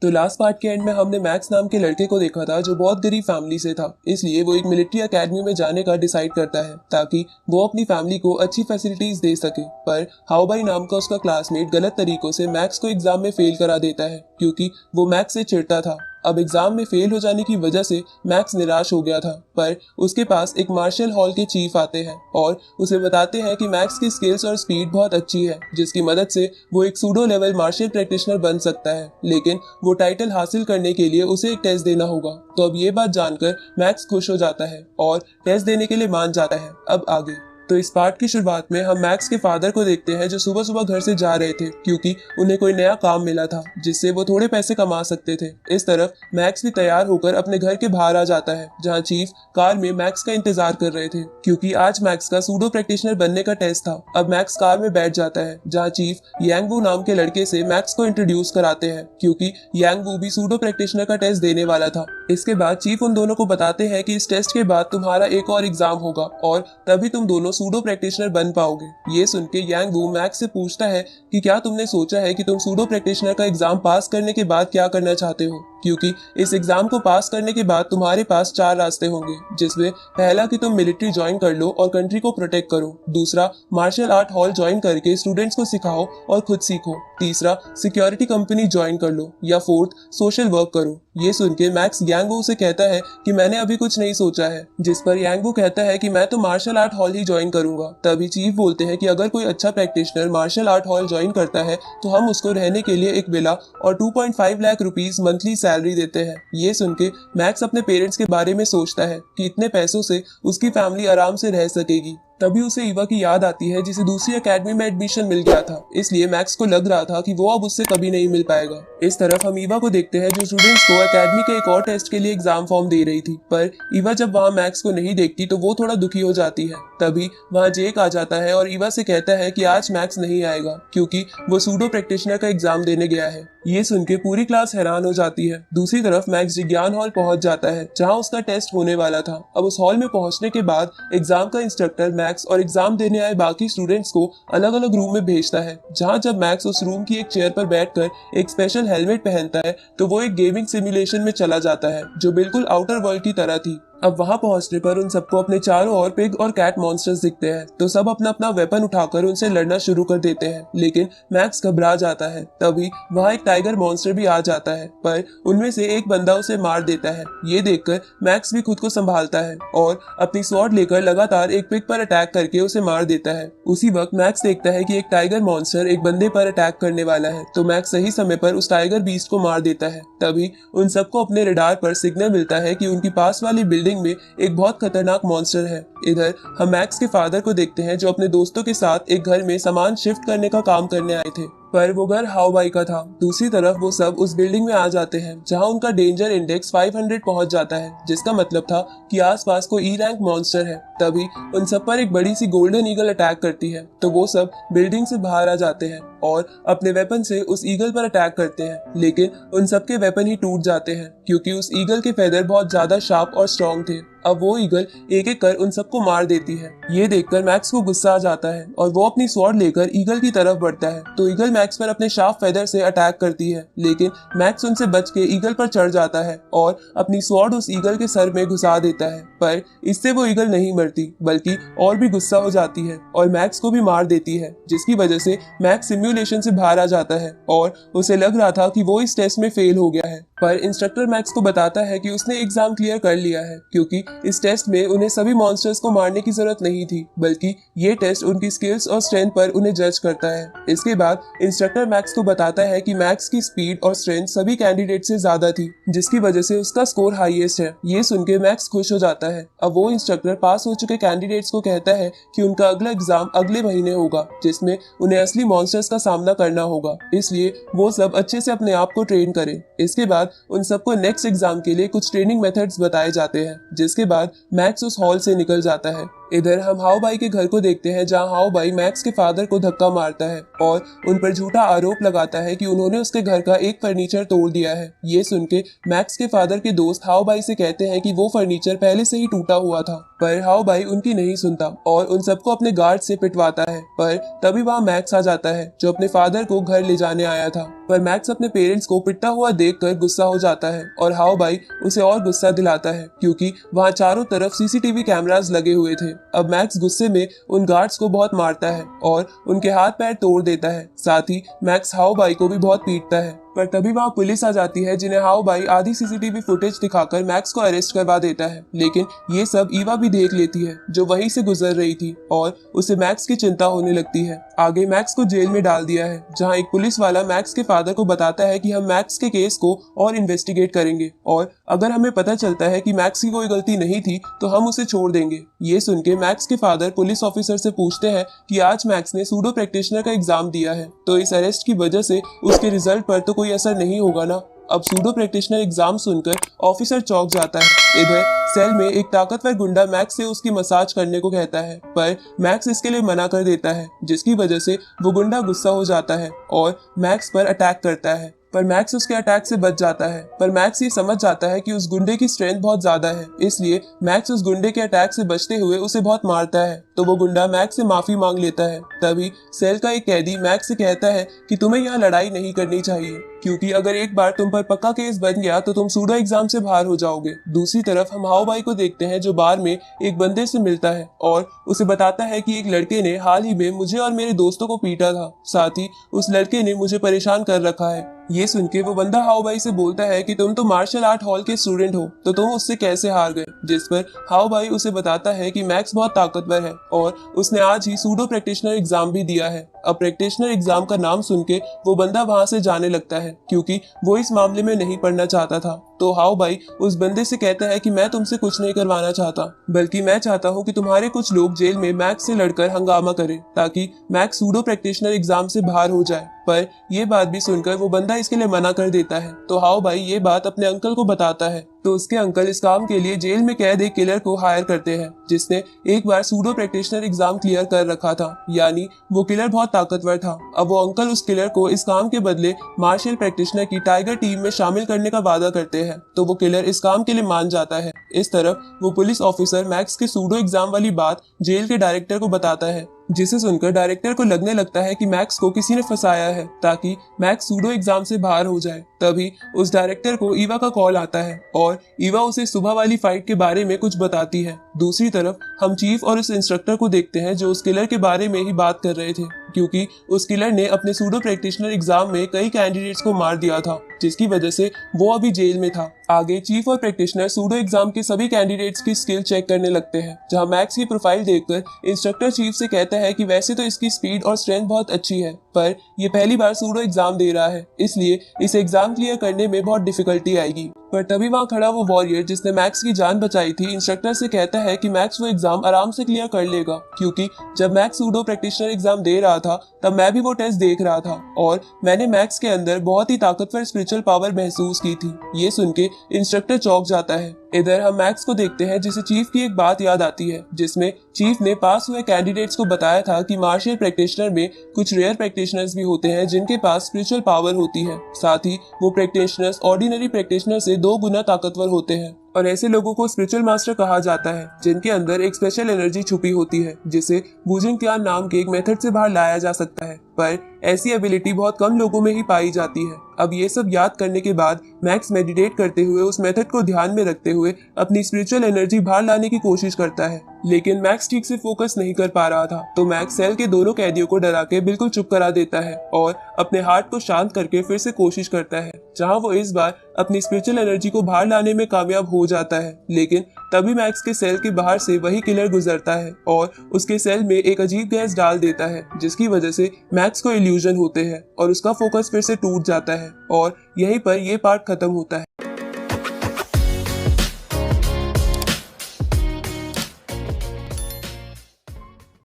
तो last part के and में हमने मैक्स नाम के लड़के को देखा था जो बहुत गरीब फैमिली से था, इसलिए वो एक मिलिट्री एकेडमी में जाने का डिसाइड करता है ताकि वो अपनी फैमिली को अच्छी फैसिलिटीज दे सके। पर हाओबाई नाम का उसका क्लासमेट गलत तरीकों से मैक्स को एग्जाम में फेल करा देता है क्योंकि वो मैक्स से चिढ़ता था। अब एग्जाम में फेल हो जाने की वजह से मैक्स निराश हो गया था, पर उसके पास एक मार्शल हॉल के चीफ आते हैं और उसे बताते हैं कि मैक्स की स्किल्स और स्पीड बहुत अच्छी है, जिसकी मदद से वो एक सूडो लेवल मार्शल प्रैक्टिशनर बन सकता है, लेकिन वो टाइटल हासिल करने के लिए उसे एक टेस्ट देना होगा। तो अब ये बात जानकर मैक्स खुश हो जाता है और टेस्ट देने के लिए मान जाता है। अब आगे तो इस पार्ट की शुरुआत में हम मैक्स के फादर को देखते हैं जो सुबह सुबह घर से जा रहे थे क्योंकि उन्हें कोई नया काम मिला था जिससे वो थोड़े पैसे कमा सकते थे। इस तरफ मैक्स भी तैयार होकर अपने घर के बाहर आ जाता है जहां चीफ कार में मैक्स का इंतजार कर रहे थे क्योंकि आज मैक्स का सूडो प्रैक्टिशनर बनने का टेस्ट था। अब मैक्स कार में बैठ जाता है जहाँ चीफ यांगवू नाम के लड़के से मैक्स को इंट्रोड्यूस कराते हैं क्योंकि यांगवू भी सूडो प्रैक्टिशनर का टेस्ट देने वाला था। इसके बाद चीफ उन दोनों को बताते हैं कि इस टेस्ट के बाद तुम्हारा एक और एग्जाम होगा और तभी तुम दोनों सूडो प्रैक्टिशनर बन पाओगे। ये सुन के यांगवू मैक्स से पूछता है कि क्या तुमने सोचा है कि तुम सूडो प्रैक्टिशनर का एग्जाम पास करने के बाद क्या करना चाहते हो, क्योंकि इस एग्जाम को पास करने के बाद तुम्हारे पास 4 रास्ते होंगे, जिसमें पहला कि तुम मिलिट्री ज्वाइन कर लो और कंट्री को प्रोटेक्ट करो, दूसरा मार्शल आर्ट हॉल ज्वाइन करके स्टूडेंट्स को सिखाओ और खुद सीखो, तीसरा सिक्योरिटी कंपनी ज्वाइन कर लो या फोर्थ सोशल वर्क करो। ये सुन के मैक्स यांगवू से कहता है कि मैंने अभी कुछ नहीं सोचा है, जिस पर यांगवू कहता है कि मैं तो मार्शल आर्ट हॉल ही ज्वाइन करूंगा। तभी चीफ बोलते हैं कि अगर कोई अच्छा practitioner martial art hall join करता है तो हम उसको रहने के लिए एक विला और 2.5 लाख रुपीस मंथली सैलरी देते हैं। ये सुन के मैक्स अपने पेरेंट्स के बारे में सोचता है कि इतने पैसों से उसकी फैमिली आराम से रह सकेगी। तभी उसे ईवा की याद आती है जिसे दूसरी एकेडमी में एडमिशन मिल गया था, इसलिए मैक्स को लग रहा था कि वो अब उससे कभी नहीं मिल पाएगा। इस तरफ हम ईवा को देखते हैं जो स्टूडेंट्स को एकेडमी के एक और टेस्ट के लिए एग्जाम फॉर्म दे रही थी, पर ईवा जब वहाँ मैक्स को नहीं देखती तो वो थोड़ा दुखी हो जाती है। तभी वहाँ जेक आ जाता है और ईवा से कहता है कि आज मैक्स नहीं आएगा क्योंकि वो सूडो प्रैक्टिशनर का एग्जाम देने गया है। ये सुन के पूरी क्लास हैरान हो जाती है। दूसरी तरफ मैक्स विज्ञान हॉल पहुंच जाता है जहां उसका टेस्ट होने वाला था। अब उस हॉल में पहुंचने के बाद एग्जाम का इंस्ट्रक्टर मैक्स और एग्जाम देने आए बाकी स्टूडेंट्स को अलग अलग रूम में भेजता है, जहां जब मैक्स उस रूम की एक चेयर पर बैठकर एक स्पेशल हेलमेट पहनता है तो वो एक गेमिंग सिमुलेशन में चला जाता है जो बिल्कुल आउटर वर्ल्ड की तरह थी। अब वहां पहुंचने पर उन सबको अपने चारों ओर पिग और कैट मॉन्स्टर्स दिखते हैं, तो सब अपना अपना वेपन उठाकर उनसे लड़ना शुरू कर देते हैं, लेकिन मैक्स घबरा जाता है। तभी वहां एक टाइगर मॉन्स्टर भी आ जाता है, पर उनमें से एक बंदा उसे मार देता है। ये देखकर मैक्स भी खुद को संभालता है और अपनी स्वॉर्ड लेकर लगातार एक पिग पर अटैक करके उसे मार देता है। उसी वक्त मैक्स देखता है कि एक टाइगर मॉन्स्टर एक बंदे पर अटैक करने वाला है, तो मैक्स सही समय पर उस टाइगर बीस्ट को मार देता है। तभी उन सबको अपने रडार पर सिग्नल मिलता है कि उनकी पास वाली बिल्डिंग में एक बहुत खतरनाक मॉन्स्टर है। इधर हम मैक्स के फादर को देखते हैं जो अपने दोस्तों के साथ एक घर में सामान शिफ्ट करने का काम करने आए थे, पर वो घर हाओबाई का था। दूसरी तरफ वो सब उस बिल्डिंग में आ जाते हैं जहां उनका डेंजर इंडेक्स 500 पहुंच जाता है, जिसका मतलब था कि आसपास कोई ई रैंक मॉन्स्टर है। तभी उन सब पर एक बड़ी सी गोल्डन ईगल अटैक करती है, तो वो सब बिल्डिंग से बाहर आ जाते हैं और अपने वेपन से उस ईगल पर अटैक करते हैं, लेकिन उन सबके वेपन ही टूट जाते हैं क्योंकि उस ईगल के फेदर बहुत ज्यादा शार्प और स्ट्रॉन्ग थे। अब वो ईगल एक एक कर उन सबको मार देती है। ये देखकर मैक्स को गुस्सा आ जाता है और वो अपनी स्वॉर्ड लेकर ईगल की तरफ बढ़ता है, तो ईगल मैक्स पर अपने शार्प फेदर से अटैक करती है, लेकिन मैक्स उनसे बच के ईगल पर चढ़ जाता है और अपनी स्वॉर्ड उस ईगल के सर में घुसा देता है। पर इससे वो ईगल नहीं मरती बल्कि और भी गुस्सा हो जाती है और मैक्स को भी मार देती है, जिसकी वजह से मैक्स सिमुलेशन से बाहर आ जाता है और उसे लग रहा था कि वो इस टेस्ट में फेल हो गया है। पर इंस्ट्रक्टर मैक्स को बताता है कि उसने एग्जाम क्लियर कर लिया है क्योंकि इस टेस्ट में उन्हें सभी मॉन्स्टर्स को मारने की जरूरत नहीं थी, बल्कि ये टेस्ट उनकी स्किल्स और स्ट्रेंथ पर उन्हें जज करता है। इसके बाद इंस्ट्रक्टर मैक्स को बताता है कि मैक्स की स्पीड और स्ट्रेंथ सभी कैंडिडेट से ज्यादा थी, जिसकी वजह से उसका स्कोर हाईएस्ट है। ये सुन के मैक्स खुश हो जाता है। अब वो इंस्ट्रक्टर पास हो चुके कैंडिडेट्स को कहता है कि उनका अगला एग्जाम अगले महीने होगा, जिसमें उन्हें असली मॉन्स्टर्स का सामना करना होगा, इसलिए वो सब अच्छे से अपने आप को ट्रेन करें। इसके बाद उन सबको नेक्स्ट एग्जाम के लिए कुछ ट्रेनिंग मेथड्स बताए जाते हैं, जिसके बाद मैक्स उस हॉल से निकल जाता है। इधर हम हाओ बाई के घर को देखते हैं, जहां हाओ बाई मैक्स के फादर को धक्का मारता है और उन पर झूठा आरोप लगाता है कि उन्होंने उसके घर का एक फर्नीचर तोड़ दिया है। ये सुन के मैक्स के फादर के दोस्त हाओ बाई से कहते हैं कि वो फर्नीचर पहले से ही टूटा हुआ था, पर हाओ बाई उनकी नहीं सुनता और उन सबको अपने गार्ड से पिटवाता है। पर तभी वहाँ मैक्स आ जाता है, जो अपने फादर को घर ले जाने आया था। पर मैक्स अपने पेरेंट्स को पिटता हुआ देखकर गुस्सा हो जाता है और हाओ बाई उसे और गुस्सा दिलाता है, क्योंकि वहाँ चारों तरफ सीसीटीवी कैमरास लगे हुए थे। अब मैक्स गुस्से में उन गार्ड्स को बहुत मारता है और उनके हाथ पैर तोड़ देता है। साथ ही मैक्स हाओ बाई को भी बहुत पीटता है। पर तभी वहाँ पुलिस आ जाती है, जिन्हें हाओ बाई आधी सीसीटीवी फुटेज दिखाकर मैक्स को अरेस्ट करवा देता है। लेकिन ये सब ईवा भी देख लेती है, जो वहीं से गुजर रही थी, और उसे मैक्स की चिंता होने लगती है। आगे मैक्स को जेल में डाल दिया है, जहाँ एक पुलिस वाला मैक्स के फादर को बताता है कि हम मैक्स के केस को और इन्वेस्टिगेट करेंगे और अगर हमें पता चलता है कि मैक्स की कोई गलती नहीं थी तो हम उसे छोड़ देंगे। ये सुन के मैक्स के फादर पुलिस ऑफिसर से पूछते हैं कि आज मैक्स ने सूडो प्रैक्टिशनर का एग्जाम दिया है, तो इस अरेस्ट की वजह से उसके रिजल्ट पर तो कोई असर नहीं होगा ना। अब सूडो प्रैक्टिशनर एग्जाम सुनकर ऑफिसर चौंक जाता है। इधर सेल में एक ताकतवर गुंडा मैक्स से उसकी मसाज करने को कहता है, पर मैक्स इसके लिए मना कर देता है, जिसकी वजह से वो गुंडा गुस्सा हो जाता है और मैक्स पर अटैक करता है। पर मैक्स उसके अटैक से बच जाता है। पर मैक्स ये समझ जाता है कि उस गुंडे की स्ट्रेंथ बहुत ज्यादा है, इसलिए मैक्स उस गुंडे के अटैक से बचते हुए उसे बहुत मारता है। तो वो गुंडा मैक्स से माफी मांग लेता है। तभी सेल का एक कैदी मैक्स से कहता है कि तुम्हें यहाँ लड़ाई नहीं करनी चाहिए, क्योंकि अगर एक बार तुम पर पक्का केस बन गया तो तुम सूडो एग्जाम से बाहर हो जाओगे। दूसरी तरफ हम हाओ बाई को देखते हैं, जो बार में एक बंदे से मिलता है और उसे बताता है कि एक लड़के ने हाल ही में मुझे और मेरे दोस्तों को पीटा था, साथ ही उस लड़के ने मुझे परेशान कर रखा है। ये सुन के वो बंदा हाओ बाई से बोलता है कि तुम तो मार्शल आर्ट हॉल के स्टूडेंट हो, तो तुम उससे कैसे हार गए। जिस पर हाओ बाई उसे बताता है कि मैक्स बहुत ताकतवर है और उसने आज ही सूडो प्रैक्टिशनर एग्जाम भी दिया है। अब प्रैक्टिशनर एग्जाम का नाम सुन के वो बंदा वहां से जाने लगता है, क्योंकि वो इस मामले में नहीं पढ़ना चाहता था। तो हाओ बाई उस बंदे से कहता है कि मैं तुमसे कुछ नहीं करवाना चाहता, बल्कि मैं चाहता हूँ कि तुम्हारे कुछ लोग जेल में मैक्स से लड़कर हंगामा करें, ताकि मैक्स सूडो प्रैक्टिशनर एग्जाम से बाहर हो जाए। पर ये बात भी सुनकर वो बंदा इसके लिए मना कर देता है। तो हाओ बाई ये बात अपने अंकल को बताता है, तो उसके अंकल इस काम के लिए जेल में कैद एक किलर को हायर करते हैं, जिसने एक बार सूडो प्रैक्टिशनर एग्जाम क्लियर कर रखा था, यानी वो किलर बहुत ताकतवर था। अब वो अंकल उस किलर को इस काम के बदले मार्शल प्रैक्टिशनर की टाइगर टीम में शामिल करने का वादा करते हैं, तो वो किलर इस काम के लिए मान जाता है। इस तरफ वो पुलिस ऑफिसर मैक्स के सूडो एग्जाम वाली बात जेल के डायरेक्टर को बताता है, जिसे सुनकर डायरेक्टर को लगने लगता है कि मैक्स को किसी ने फंसाया है, ताकि मैक्स सूडो एग्जाम से बाहर हो जाए। तभी उस डायरेक्टर को ईवा का कॉल आता है और ईवा उसे सुबह वाली फाइट के बारे में कुछ बताती है। दूसरी तरफ हम चीफ और उस इंस्ट्रक्टर को देखते हैं, जो उस किलर के बारे में ही बात कर रहे थे, क्योंकि उस किलर ने अपने सूडो प्रैक्टिशनर एग्जाम में कई कैंडिडेट्स को मार दिया था, जिसकी वजह से वो अभी जेल में था। आगे चीफ और प्रैक्टिशनर सूडो एग्जाम के सभी कैंडिडेट्स की स्किल चेक करने लगते हैं, जहां मैक्स की प्रोफाइल देखकर इंस्ट्रक्टर चीफ से कहता है कि वैसे तो इसकी स्पीड और स्ट्रेंथ बहुत अच्छी है, पर ये पहली बार सूडो एग्जाम दे रहा है, इसलिए इसे एग्जाम क्लियर करने में बहुत डिफिकल्टी आएगी। पर तभी वहाँ खड़ा वो वॉरियर जिसने मैक्स की जान बचाई थी, इंस्ट्रक्टर से कहता है कि मैक्स वो एग्जाम आराम से क्लियर कर लेगा, क्योंकि जब मैक्स सूडो प्रैक्टिशनर एग्जाम दे रहा था तब मैं भी वो टेस्ट देख रहा था और मैंने मैक्स के अंदर बहुत ही ताकतवर स्पिरिचुअल पावर महसूस की थी। ये सुन के इंस्ट्रक्टर चौंक जाता है। इधर हम मैक्स को देखते हैं, जिसे चीफ की एक बात याद आती है, जिसमें चीफ ने पास हुए कैंडिडेट्स को बताया था कि मार्शल प्रैक्टिशनर में कुछ रेयर प्रैक्टिशनर्स भी होते हैं जिनके पास स्पिरिचुअल पावर होती है, साथ ही वो प्रैक्टिशनर्स ऑर्डिनरी प्रैक्टिशनर से 2 गुना ताकतवर होते हैं और ऐसे लोगों को स्पिरिचुअल मास्टर कहा जाता है, जिनके अंदर एक स्पेशल एनर्जी छुपी होती है, जिसे वुजिंग क्यान नाम के एक मेथड से बाहर लाया जा सकता है, पर ऐसी एबिलिटी बहुत कम लोगों में ही पाई जाती है। अब ये सब याद करने के बाद मैक्स मेडिटेट करते हुए उस मेथड को ध्यान में रखते हुए अपनी स्पिरिचुअल एनर्जी बाहर लाने की कोशिश करता है, लेकिन मैक्स ठीक से फोकस नहीं कर पा रहा था। तो मैक्स सेल के दोनों कैदियों को डरा के बिल्कुल चुप करा देता है और अपने हार्ट को शांत करके फिर से कोशिश करता है, जहां वो इस बार अपनी स्पिरिचुअल एनर्जी को बाहर लाने में कामयाब हो जाता है। लेकिन तभी मैक्स के सेल के बाहर से वही किलर गुजरता है और उसके सेल में एक अजीब गैस डाल देता है, जिसकी वजह से मैक्स को इल्यूजन होते हैं और उसका फोकस फिर से टूट जाता है और यहीं पर ये पार्ट खत्म होता है।